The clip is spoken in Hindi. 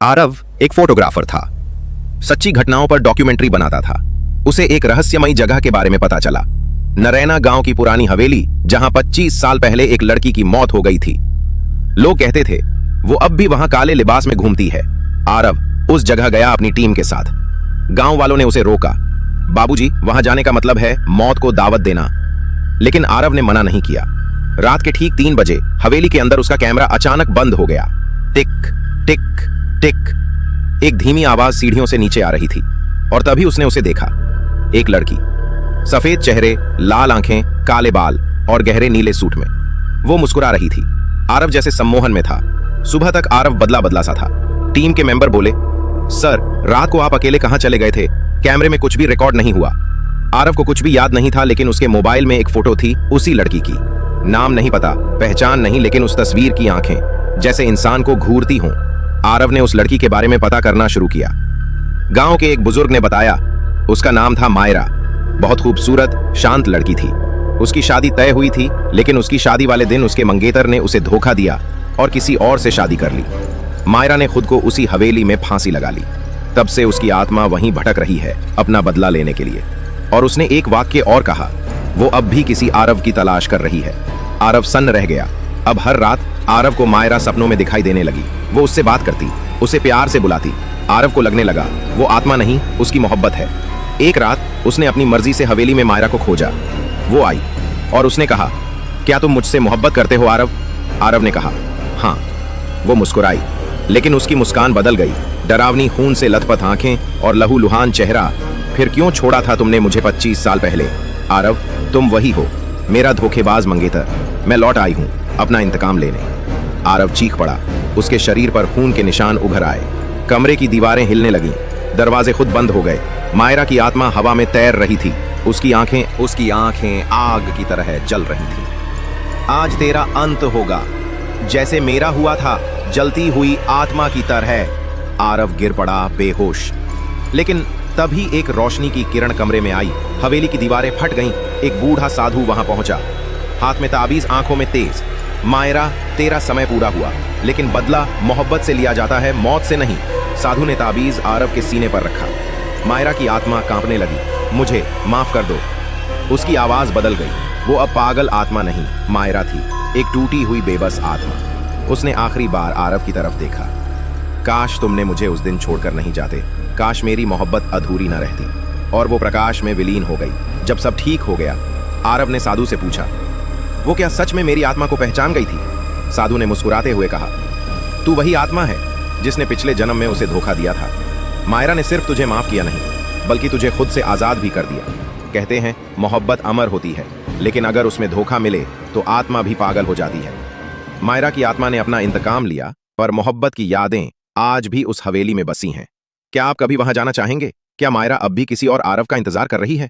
आरव एक फोटोग्राफर था। सच्ची घटनाओं पर डॉक्यूमेंट्री बनाता था। उसे एक रहस्यमयी जगह के बारे में पता चला। नरैना गांव की पुरानी हवेली, जहां 25 साल पहले एक लड़की की मौत हो गई थी। लोग कहते थे वो अब भी वहां काले लिबास में घूमती है। आरव उस जगह गया अपनी टीम के साथ। गांव वालों ने उसे रोका। बाबूजी, वहां जाने का मतलब है मौत को दावत देना। लेकिन आरव ने मना नहीं किया। रात के ठीक 3 बजे हवेली के अंदर उसका कैमरा अचानक बंद हो गया। टिक टिक टिक। एक धीमी आवाज सीढ़ियों से नीचे आ रही थी और तभी उसने उसे देखा। एक लड़की, सफेद चेहरे, लाल आंखें, काले बाल और गहरे नीले सूट में। वो मुस्कुरा रही थी। आरव जैसे सम्मोहन में था। सुबह तक आरव बदला बदला सा था। टीम के मेंबर बोले, सर, रात को आप अकेले कहां चले गए थे? कैमरे में कुछ भी रिकॉर्ड नहीं हुआ। आरव को कुछ भी याद नहीं था, लेकिन उसके मोबाइल में एक फोटो थी उसी लड़की की। नाम नहीं पता, पहचान नहीं, लेकिन उस तस्वीर की आंखें जैसे इंसान को घूरती हों। आरव ने उस लड़की के बारे में पता करना शुरू किया। गांव के एक बुजुर्ग ने बताया उसका नाम था मायरा। बहुत खूबसूरत, शांत लड़की थी। उसकी शादी तय हुई थी, लेकिन उसकी शादी वाले दिन उसके मंगेतर ने उसे धोखा दिया और किसी और से शादी कर ली। मायरा ने खुद को उसी हवेली में फांसी लगा ली। तब से उसकी आत्मा वहीं भटक रही है, अपना बदला लेने के लिए। और उसने एक वाक्य और कहा, वो अब भी किसी आरव की तलाश कर रही है। आरव सन्न रह गया। अब हर रात आरव को मायरा सपनों में दिखाई देने लगी। वो उससे बात करती, उसे प्यार से बुलाती। आरव को लगने लगा वो आत्मा नहीं, उसकी मोहब्बत है। एक रात उसने अपनी मर्जी से हवेली में मायरा को खोजा। वो आई और उसने कहा, क्या तुम मुझसे मोहब्बत करते हो आरव? आरव ने कहा, हाँ। वो मुस्कुराई, लेकिन उसकी मुस्कान बदल गई। डरावनी, खून से लथपथ आंखें और लहूलुहान चेहरा। फिर क्यों छोड़ा था तुमने मुझे 25 साल पहले? आरव, तुम वही हो, मेरा धोखेबाज मंगेतर। मैं लौट आई हूं अपना इंतकाम लेने। आरव चीख पड़ा। उसके शरीर पर खून के निशान उभर आए। कमरे की दीवारें हिलने लगीं। दरवाजे खुद बंद हो गए। मायरा की आत्मा हवा में तैर रही थी। उसकी आंखें आग की तरह जल रही थी। आज तेरा अंत होगा, जैसे मेरा हुआ था, जलती हुई आत्मा की तरह। आरव गिर पड़ा बेहोश। लेकिन तभी एक रोशनी की किरण कमरे में आई। हवेली की दीवारें फट गईं। एक बूढ़ा साधु वहां पहुंचा, हाथ में ताबीज, आंखों में तेज। मायरा, तेरा समय पूरा हुआ, लेकिन बदला मोहब्बत से लिया जाता है, मौत से नहीं। साधु ने ताबीज आरव के सीने पर रखा। मायरा की आत्मा कांपने लगी। मुझे माफ कर दो। उसकी आवाज बदल गई। वो अब पागल आत्मा नहीं, मायरा थी, एक टूटी हुई बेबस आत्मा। उसने आखिरी बार आरव की तरफ देखा। काश तुमने मुझे उस दिन छोड़कर नहीं जाते। काश मेरी मोहब्बत अधूरी न रहती। और वो प्रकाश में विलीन हो गई। जब सब ठीक हो गया, आरव ने साधु से पूछा, वो क्या सच में मेरी आत्मा को पहचान गई थी? साधु ने मुस्कुराते हुए कहा, तू वही आत्मा है जिसने पिछले जन्म में उसे धोखा दिया था। मायरा ने सिर्फ तुझे माफ किया नहीं, बल्कि तुझे खुद से आजाद भी कर दिया। कहते हैं मोहब्बत अमर होती है, लेकिन अगर उसमें धोखा मिले तो आत्मा भी पागल हो जाती है। मायरा की आत्मा ने अपना इंतकाम लिया, पर मोहब्बत की यादें आज भी उस हवेली में बसी हैं। क्या आप कभी वहां जाना चाहेंगे? क्या मायरा अब भी किसी और आरव का इंतजार कर रही है?